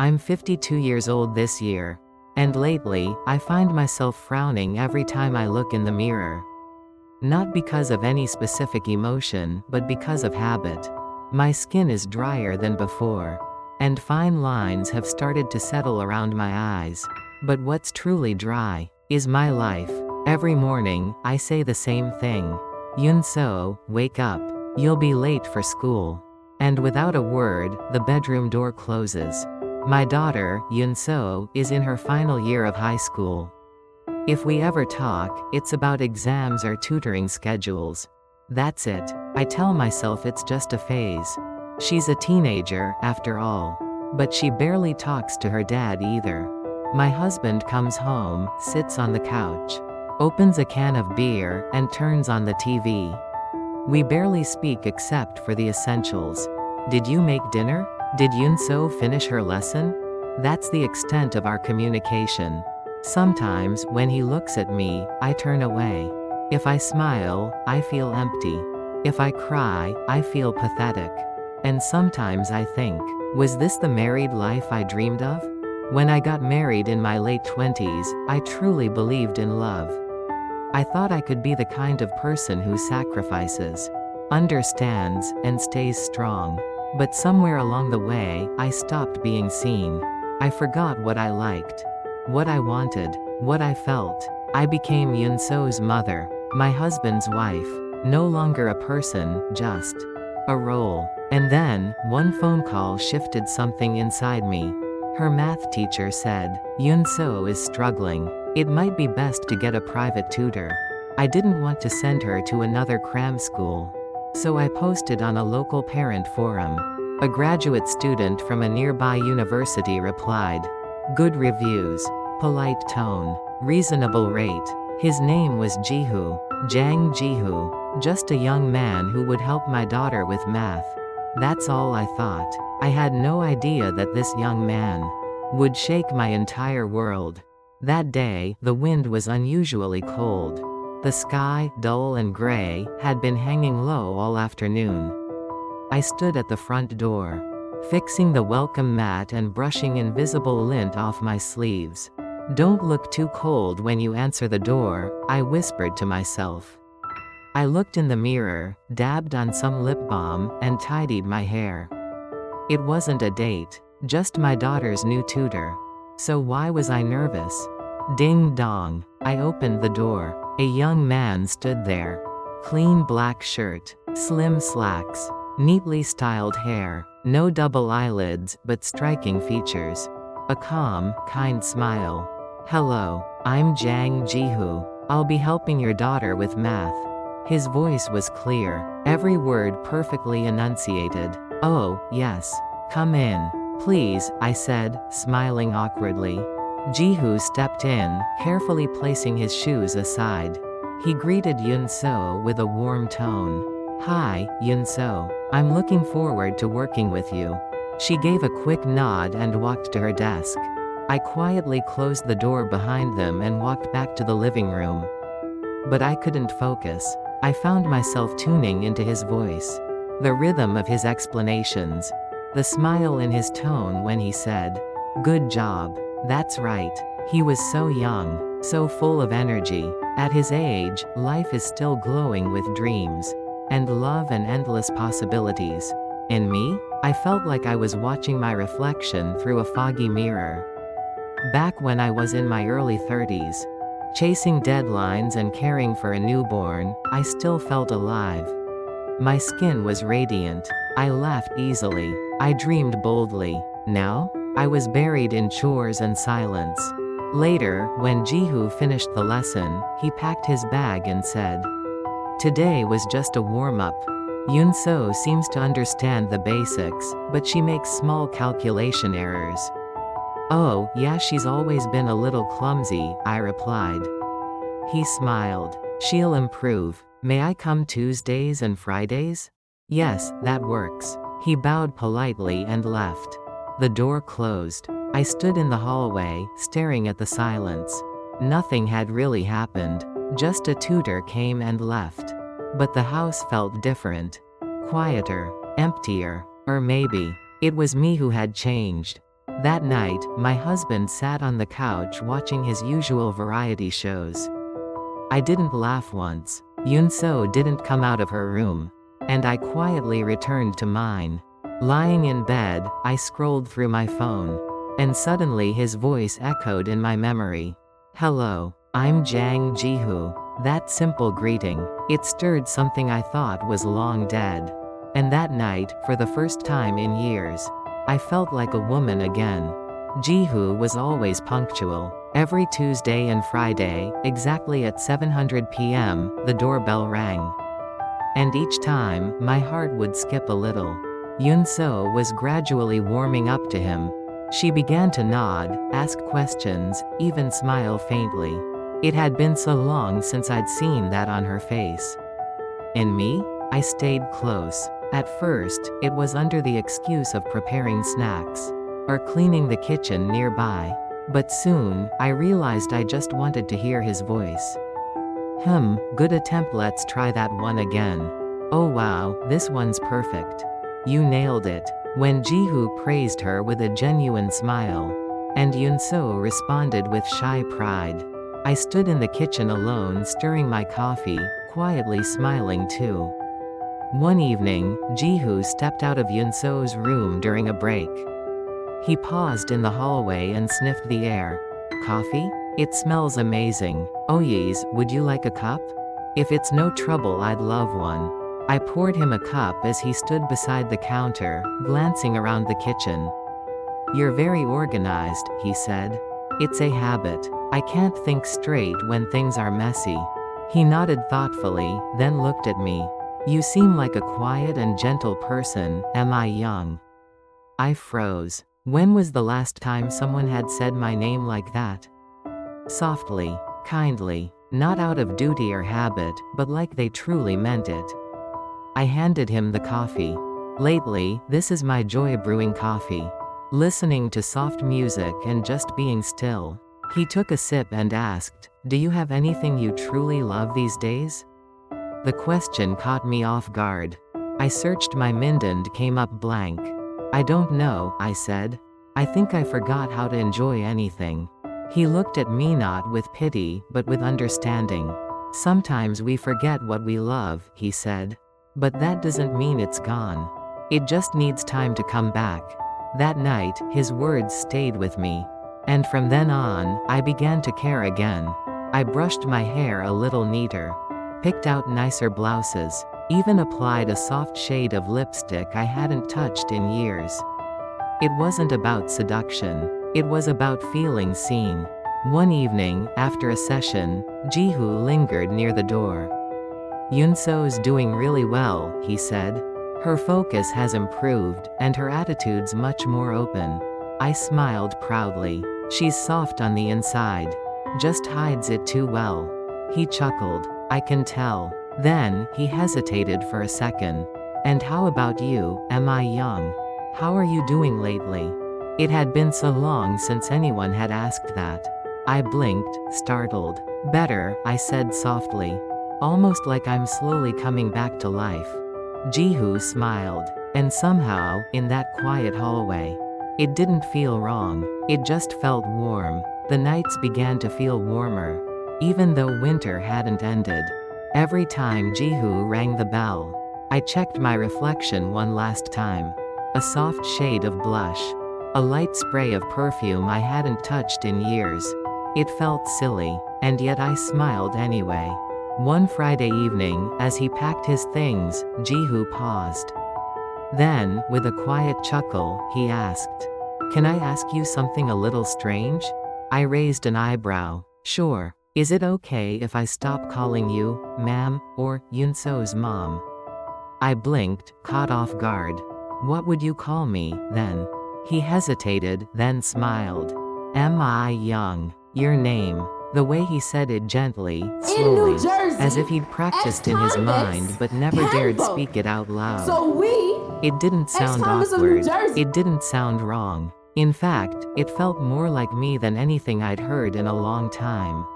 I'm 52 years old this year. And lately, I find myself frowning every time I look in the mirror. Not because of any specific emotion, but because of habit. My skin is drier than before. And fine lines have started to settle around my eyes. But what's truly dry is my life. Every morning, I say the same thing. Yunso, wake up. You'll be late for school. And without a word, the bedroom door closes. My daughter, Yunso, is in her final year of high school. If we ever talk, it's about exams or tutoring schedules. That's it. I tell myself it's just a phase. She's a teenager, after all. But she barely talks to her dad either. My husband comes home, sits on the couch, opens a can of beer, and turns on the TV. We barely speak except for the essentials. Did you make dinner? Did Yunso finish her lesson? That's the extent of our communication. Sometimes, when he looks at me, I turn away. If I smile, I feel empty. If I cry, I feel pathetic. And sometimes I think, was this the married life I dreamed of? When I got married in my late 20s, I truly believed in love. I thought I could be the kind of person who sacrifices, understands, and stays strong. But somewhere along the way, I stopped being seen. I forgot what I liked, what I wanted, what I felt. I became Yunso's mother, my husband's wife. No longer a person, just a role. And then, one phone call shifted something inside me. Her math teacher said, Yunso is struggling. It might be best to get a private tutor. I didn't want to send her to another cram school. So I posted on a local parent forum. A graduate student from a nearby university replied. Good reviews, polite tone, reasonable rate. His name was Jihu, Jang Jihu, just a young man who would help my daughter with math. That's all I thought. I had no idea that this young man would shake my entire world. That day, the wind was unusually cold. The sky, dull and gray, had been hanging low all afternoon. I stood at the front door, fixing the welcome mat and brushing invisible lint off my sleeves. Don't look too cold when you answer the door, I whispered to myself. I looked in the mirror, dabbed on some lip balm, and tidied my hair. It wasn't a date, just my daughter's new tutor. So why was I nervous? Ding dong. I opened the door. A young man stood there. Clean black shirt, slim slacks, neatly styled hair, no double eyelids, but striking features. A calm, kind smile. Hello, I'm Jang Jihu. I'll be helping your daughter with math. His voice was clear, every word perfectly enunciated. Oh, yes. Come in, please, I said, smiling awkwardly. Jihu stepped in, carefully placing his shoes aside. He greeted Yunso with a warm tone. Hi, Yunso. I'm looking forward to working with you. She gave a quick nod and walked to her desk. I quietly closed the door behind them and walked back to the living room. But I couldn't focus. I found myself tuning into his voice, the rhythm of his explanations, the smile in his tone when he said, "Good job." That's right. He was so young, so full of energy. At his age, life is still glowing with dreams, and love and endless possibilities. And me? I felt like I was watching my reflection through a foggy mirror. Back when I was in my early 30s, chasing deadlines and caring for a newborn, I still felt alive. My skin was radiant. I laughed easily. I dreamed boldly. Now, I was buried in chores and silence. Later, when Jihu finished the lesson, he packed his bag and said, "Today was just a warm-up. Yunso seems to understand the basics, but she makes small calculation errors." "Oh, yeah, she's always been a little clumsy," I replied. He smiled. "She'll improve. May I come Tuesdays and Fridays?" "Yes, that works." He bowed politely and left. The door closed. I stood in the hallway, staring at the silence. Nothing had really happened. Just a tutor came and left. But the house felt different. Quieter, emptier, or maybe it was me who had changed. That night, my husband sat on the couch watching his usual variety shows. I didn't laugh once. Yunso didn't come out of her room. And I quietly returned to mine. Lying in bed, I scrolled through my phone. And suddenly his voice echoed in my memory. "Hello, I'm Jang Ji-hoo." That simple greeting. It stirred something I thought was long dead. And that night, for the first time in years, I felt like a woman again. Ji-hoo was always punctual. Every Tuesday and Friday, exactly at 7:00 p.m., the doorbell rang. And each time, my heart would skip a little. Yunso was gradually warming up to him. She began to nod, ask questions, even smile faintly. It had been so long since I'd seen that on her face. And me? I stayed close. At first, it was under the excuse of preparing snacks or cleaning the kitchen nearby. But soon, I realized I just wanted to hear his voice. Good attempt, let's try that one again. Oh wow, this one's perfect. You nailed it. When Ji-hoo praised her with a genuine smile, and Yunso responded with shy pride. I stood in the kitchen alone stirring my coffee, quietly smiling too. One evening, Ji-hoo stepped out of Yunso's room during a break. He paused in the hallway and sniffed the air. "Coffee? It smells amazing. Oh yes, would you like a cup? If it's no trouble, I'd love one." I poured him a cup as he stood beside the counter, glancing around the kitchen. "You're very organized," he said. "It's a habit. I can't think straight when things are messy." He nodded thoughtfully, then looked at me. "You seem like a quiet and gentle person, am I young?" I froze. When was the last time someone had said my name like that? Softly, kindly, not out of duty or habit, but like they truly meant it. I handed him the coffee. Lately, this is my joy, brewing coffee. Listening to soft music and just being still. He took a sip and asked, "Do you have anything you truly love these days?" The question caught me off guard. I searched my mind and came up blank. "I don't know," I said. "I think I forgot how to enjoy anything." He looked at me not with pity, but with understanding. "Sometimes we forget what we love," he said. "But that doesn't mean it's gone. It just needs time to come back." That night, his words stayed with me. And from then on, I began to care again. I brushed my hair a little neater, picked out nicer blouses, even applied a soft shade of lipstick I hadn't touched in years. It wasn't about seduction. It was about feeling seen. One evening, after a session, Ji-hoo lingered near the door. "Yunso's doing really well," he said. "Her focus has improved, and her attitude's much more open." I smiled proudly. "She's soft on the inside. Just hides it too well." He chuckled. "I can tell." Then, he hesitated for a second. "And how about you, am I young? How are you doing lately?" It had been so long since anyone had asked that. I blinked, startled. "Better," I said softly. "Almost like I'm slowly coming back to life." Ji-hoo smiled. And somehow, in that quiet hallway, it didn't feel wrong. It just felt warm. The nights began to feel warmer, even though winter hadn't ended. Every time Ji-hoo rang the bell, I checked my reflection one last time. A soft shade of blush. A light spray of perfume I hadn't touched in years. It felt silly, and yet I smiled anyway. One Friday evening, as he packed his things, Ji-hoo paused. Then, with a quiet chuckle, he asked, "Can I ask you something a little strange?" I raised an eyebrow. "Sure. Is it okay if I stop calling you, ma'am, or Yunso's mom?" I blinked, caught off guard. "What would you call me, then?" He hesitated, then smiled. "Am I young? Your name." The way he said it gently, slowly, as if he'd practiced in his mind but never dared speak it out loud. It didn't sound awkward. It didn't sound wrong. In fact, it felt more like me than anything I'd heard in a long time.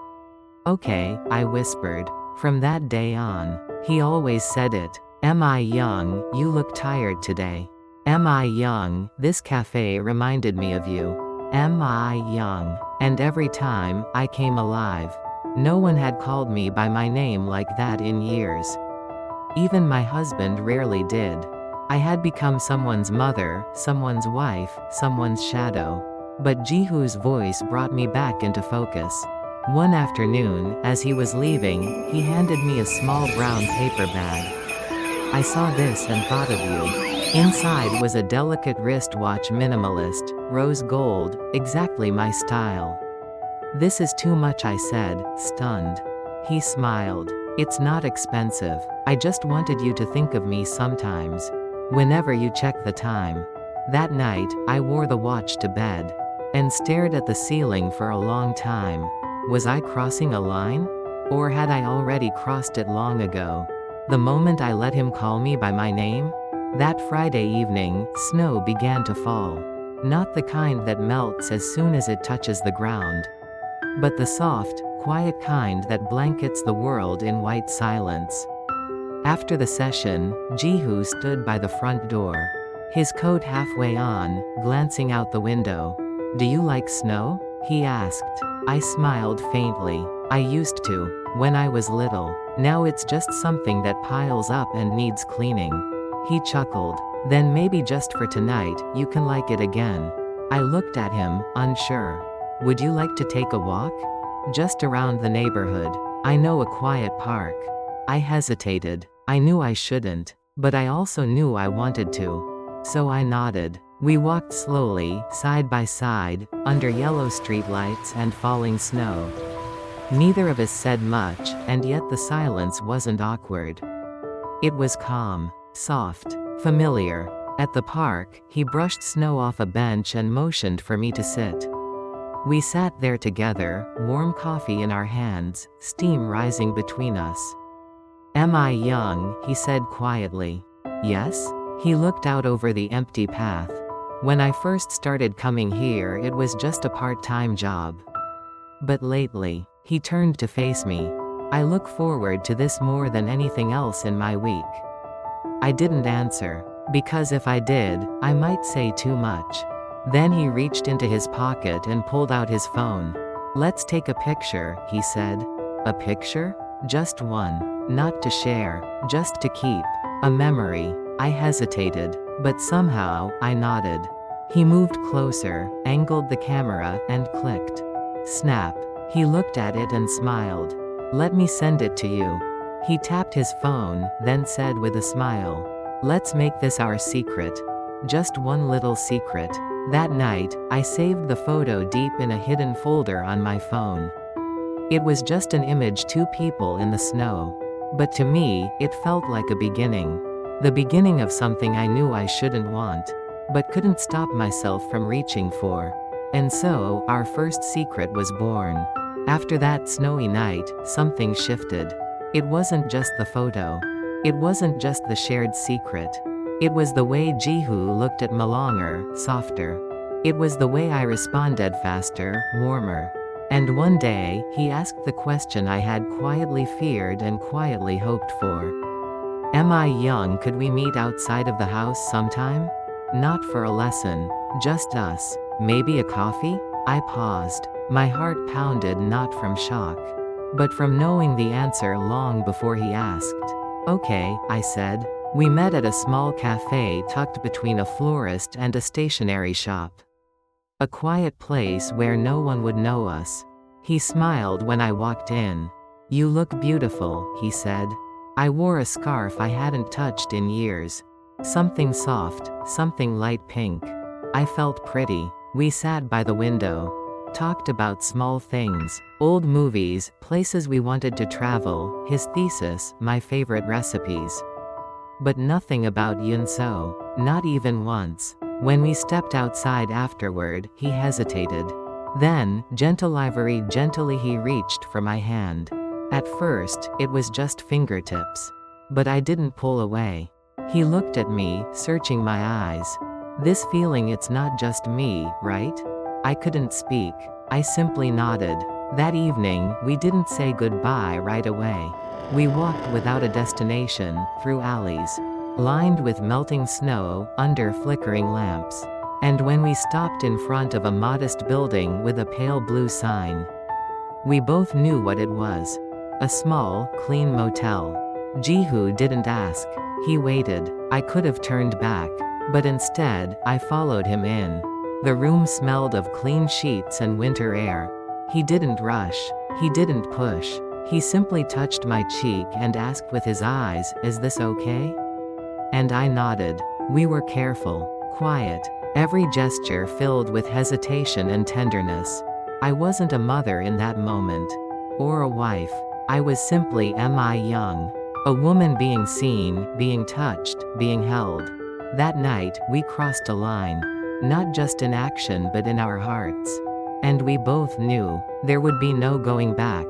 "Okay," I whispered. From that day on, he always said it. "Am I young? You look tired today." Am I young? This cafe reminded me of you. Am I young? And every time, I came alive. No one had called me by my name like that in years. Even my husband rarely did. I had become someone's mother, someone's wife, someone's shadow. But Jiho's voice brought me back into focus. One afternoon, as he was leaving, he handed me a small brown paper bag. I saw this and thought of you. Inside was a delicate wristwatch, minimalist, rose gold, exactly my style. This is too much, I said, stunned. He smiled. It's not expensive. I just wanted you to think of me sometimes. Whenever you check the time. That night, I wore the watch to bed. And stared at the ceiling for a long time. Was I crossing a line? Or had I already crossed it long ago? The moment I let him call me by my name? That Friday evening, snow began to fall. Not the kind that melts as soon as it touches the ground. But the soft, quiet kind that blankets the world in white silence. After the session, Jihu stood by the front door. His coat halfway on, glancing out the window. Do you like snow? He asked. I smiled faintly. I used to, when I was little. Now it's just something that piles up and needs cleaning. He chuckled. Then maybe just for tonight, you can like it again. I looked at him, unsure. Would you like to take a walk? Just around the neighborhood. I know a quiet park. I hesitated. I knew I shouldn't, but I also knew I wanted to. So I nodded. We walked slowly, side by side, under yellow streetlights and falling snow. Neither of us said much, and yet the silence wasn't awkward. It was calm, soft, familiar. At the park, he brushed snow off a bench and motioned for me to sit. We sat there together, warm coffee in our hands, steam rising between us. Am I young? He said quietly. Yes? He looked out over the empty path. When I first started coming here, it was just a part-time job. But lately, he turned to face me. I look forward to this more than anything else in my week. I didn't answer, because if I did, I might say too much. Then he reached into his pocket and pulled out his phone. Let's take a picture, he said. A picture? Just one. Not to share, just to keep. A memory. I hesitated, but somehow, I nodded. He moved closer, angled the camera, and clicked. Snap. He looked at it and smiled. Let me send it to you. He tapped his phone, then said with a smile. Let's make this our secret. Just one little secret. That night, I saved the photo deep in a hidden folder on my phone. It was just an image, two people in the snow. But to me, it felt like a beginning. The beginning of something I knew I shouldn't want, but couldn't stop myself from reaching for. And so, our first secret was born. After that snowy night, something shifted. It wasn't just the photo. It wasn't just the shared secret. It was the way Jihu looked at me, longer, softer. It was the way I responded, faster, warmer. And one day, he asked the question I had quietly feared and quietly hoped for. Am I young? Could we meet outside of the house sometime? Not for a lesson. Just us. Maybe a coffee? I paused. My heart pounded, not from shock, but from knowing the answer long before he asked. Okay, I said. We met at a small cafe tucked between a florist and a stationery shop. A quiet place where no one would know us. He smiled when I walked in. You look beautiful, he said. I wore a scarf I hadn't touched in years. Something soft, something light pink. I felt pretty. We sat by the window. Talked about small things, old movies, places we wanted to travel, his thesis, my favorite recipes. But nothing about Yunso, not even once. When we stepped outside afterward, he hesitated. Then, gently he reached for my hand. At first, it was just fingertips. But I didn't pull away. He looked at me, searching my eyes. This feeling, it's not just me, right? I couldn't speak. I simply nodded. That evening, we didn't say goodbye right away. We walked without a destination, through alleys. lined with melting snow, under flickering lamps. And when we stopped in front of a modest building with a pale blue sign, we both knew what it was. A small, clean motel. Jihu didn't ask. He waited. I could have turned back. But instead, I followed him in. The room smelled of clean sheets and winter air. He didn't rush. He didn't push. He simply touched my cheek and asked with his eyes, "Is this okay?" And I nodded. We were careful. Quiet. Every gesture filled with hesitation and tenderness. I wasn't a mother in that moment. Or a wife. I was simply M.I. Young. A woman being seen, being touched, being held. That night, we crossed a line. Not just in action but in our hearts. And we both knew, there would be no going back.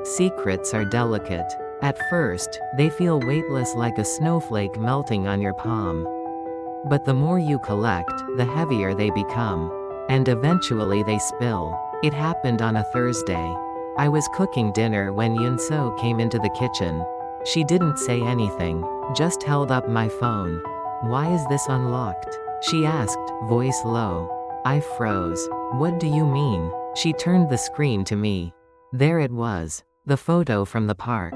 Secrets are delicate. At first, they feel weightless like a snowflake melting on your palm. But the more you collect, the heavier they become. And eventually they spill. It happened on a Thursday. I was cooking dinner when Yunso came into the kitchen. She didn't say anything, just held up my phone. "Why is this unlocked?" she asked, voice low. I froze. "What do you mean?" She turned the screen to me. There it was. The photo from the park.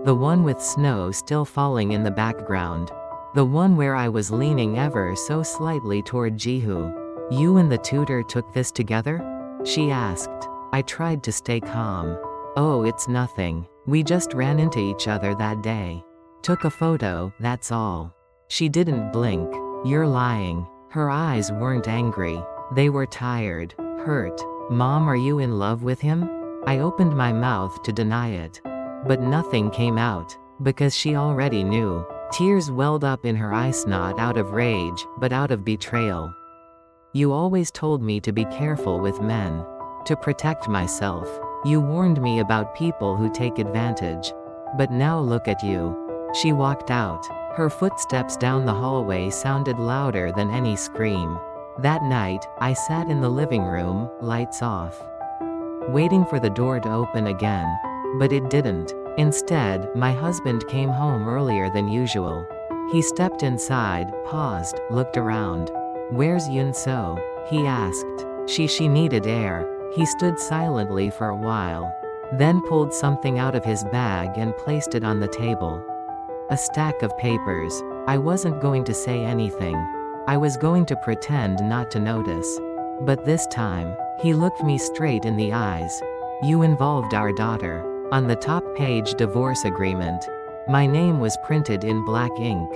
The one with snow still falling in the background. The one where I was leaning ever so slightly toward Jihu. "You and the tutor took this together?" she asked. I tried to stay calm. "Oh, it's nothing. We just ran into each other that day. Took a photo, that's all." She didn't blink. "You're lying." Her eyes weren't angry. They were tired. Hurt. "Mom, are you in love with him?" I opened my mouth to deny it. But nothing came out. Because she already knew. Tears welled up in her eyes, not out of rage, but out of betrayal. "You always told me to be careful with men. To protect myself. You warned me about people who take advantage. But now look at you." She walked out. Her footsteps down the hallway sounded louder than any scream. That night, I sat in the living room, lights off, waiting for the door to open again. But it didn't. Instead, my husband came home earlier than usual. He stepped inside, paused, looked around. "Where's Yunso?" he asked. She needed air. He stood silently for a while. Then pulled something out of his bag and placed it on the table. A stack of papers. I wasn't going to say anything. I was going to pretend not to notice. But this time, he looked me straight in the eyes. "You involved our daughter." On the top page, divorce agreement. My name was printed in black ink.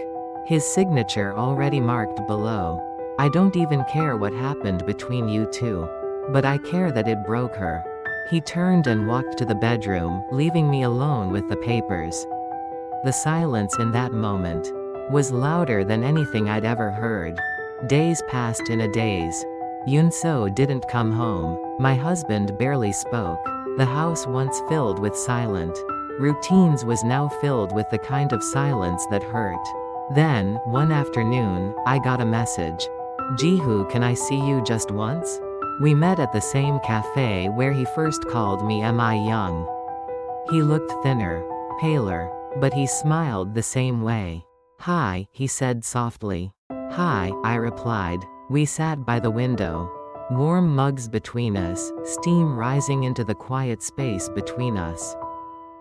His signature already marked below. "I don't even care what happened between you two. But I care that it broke her." He turned and walked to the bedroom, leaving me alone with the papers. The silence in that moment was louder than anything I'd ever heard. Days passed in a daze. Yunso didn't come home. My husband barely spoke. The house once filled with silent routines was now filled with the kind of silence that hurt. Then, one afternoon, I got a message. "Jihu, can I see you just once?" We met at the same cafe where he first called me M.I. Young. He looked thinner, paler, but he smiled the same way. "Hi," he said softly. "Hi," I replied. We sat by the window. Warm mugs between us, steam rising into the quiet space between us.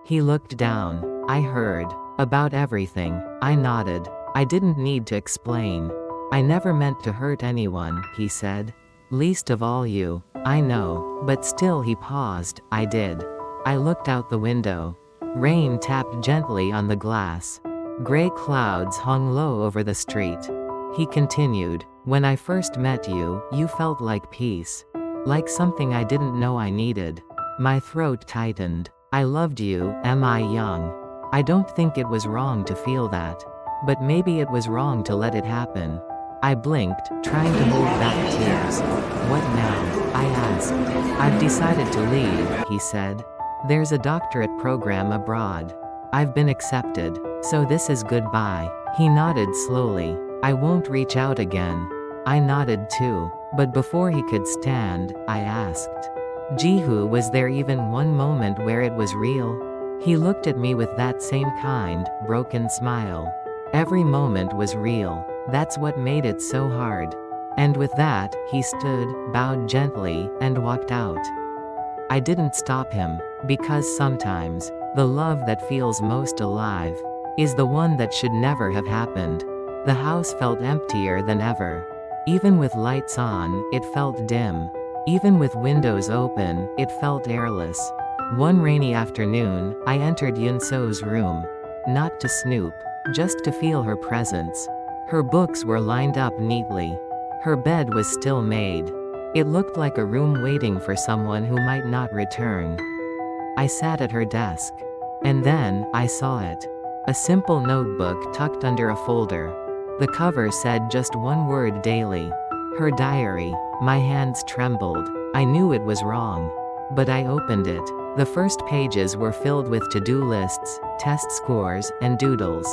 He looked down. I heard. About everything. I nodded. I didn't need to explain. "I never meant to hurt anyone," he said. "Least of all you." "I know." But still he paused. "I did." I looked out the window. Rain tapped gently on the glass. Gray clouds hung low over the street. He continued. "When I first met you, you felt like peace. Like something I didn't know I needed." My throat tightened. "I loved you, M.I. Young. I don't think it was wrong to feel that. But maybe it was wrong to let it happen." I blinked, trying to hold back tears. "What now?" I asked. "I've decided to leave," he said. "There's a doctorate program abroad. I've been accepted. So this is goodbye." He nodded slowly. "I won't reach out again." I nodded too. But before he could stand, I asked, "Jihu, was there even one moment where it was real?" He looked at me with that same kind, broken smile. Every moment was real. That's what made it so hard. And with that, he stood, bowed gently, and walked out. I didn't stop him, because sometimes, the love that feels most alive is the one that should never have happened. The house felt emptier than ever. Even with lights on, it felt dim. Even with windows open, it felt airless. One rainy afternoon, I entered Yunso's room. Not to snoop, just to feel her presence. Her books were lined up neatly. Her bed was still made. It looked like a room waiting for someone who might not return. I sat at her desk. And then, I saw it. A simple notebook tucked under a folder. The cover said just one word daily. Her diary. My hands trembled. I knew it was wrong. But I opened it. The first pages were filled with to-do lists, test scores, and doodles.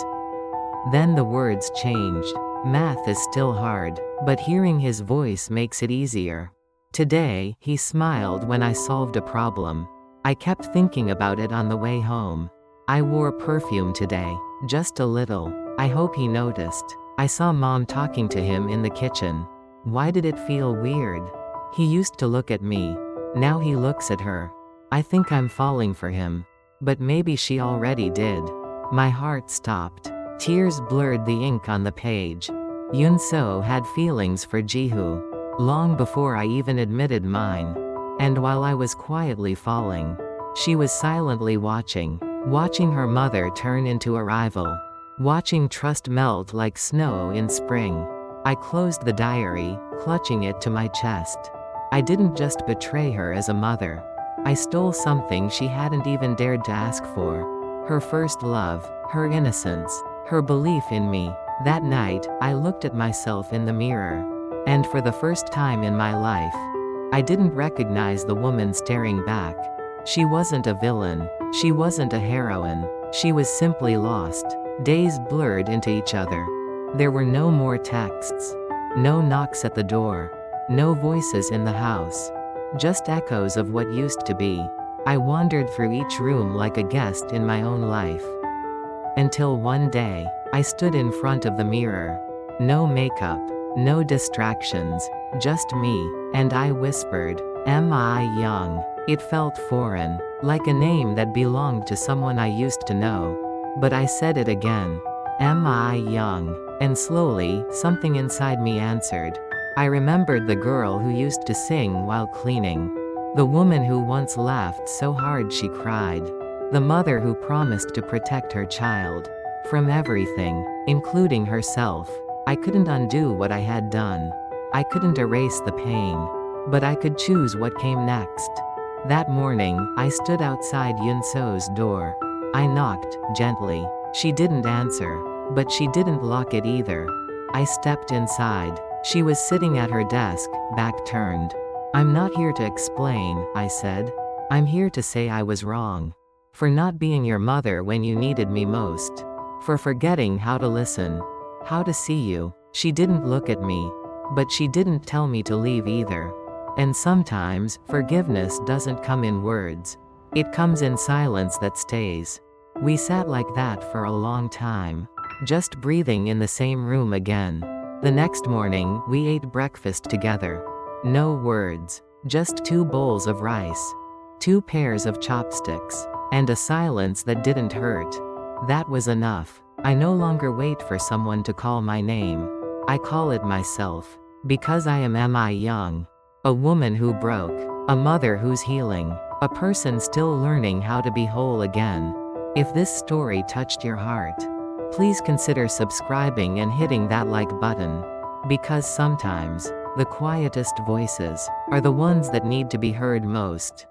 Then the words changed. Math is still hard, but hearing his voice makes it easier. Today, he smiled when I solved a problem. I kept thinking about it on the way home. I wore perfume today. Just a little. I hope he noticed. I saw Mom talking to him in the kitchen. Why did it feel weird? He used to look at me. Now he looks at her. I think I'm falling for him. But maybe she already did. My heart stopped. Tears blurred the ink on the page. Yunso had feelings for Jihu. Long before I even admitted mine. And while I was quietly falling, she was silently watching. Watching her mother turn into a rival. Watching trust melt like snow in spring. I closed the diary, clutching it to my chest. I didn't just betray her as a mother. I stole something she hadn't even dared to ask for. Her first love, her innocence, her belief in me. That night, I looked at myself in the mirror. And for the first time in my life, I didn't recognize the woman staring back. She wasn't a villain. She wasn't a heroine. She was simply lost. Days blurred into each other. There were no more texts. No knocks at the door. No voices in the house. Just echoes of what used to be. I wandered through each room like a guest in my own life. Until one day, I stood in front of the mirror. No makeup. No distractions. Just me. And I whispered, "Am I young?" It felt foreign. Like a name that belonged to someone I used to know. But I said it again. "Am I young?" And slowly, something inside me answered. I remembered the girl who used to sing while cleaning. The woman who once laughed so hard she cried. The mother who promised to protect her child. From everything, including herself. I couldn't undo what I had done. I couldn't erase the pain. But I could choose what came next. That morning, I stood outside Yunso's door. I knocked, gently. She didn't answer. But she didn't lock it either. I stepped inside. She was sitting at her desk, back turned. "I'm not here to explain," I said. "I'm here to say I was wrong. For not being your mother when you needed me most. For forgetting how to listen. How to see you." She didn't look at me. But she didn't tell me to leave either. And sometimes, forgiveness doesn't come in words. It comes in silence that stays. We sat like that for a long time. Just breathing in the same room again. The next morning, we ate breakfast together. No words. Just 2 bowls of rice. 2 pairs of chopsticks. And a silence that didn't hurt. That was enough. I no longer wait for someone to call my name. I call it myself. Because I am I young? A woman who broke. A mother who's healing. A person still learning how to be whole again. If this story touched your heart, please consider subscribing and hitting that like button. Because sometimes, the quietest voices are the ones that need to be heard most.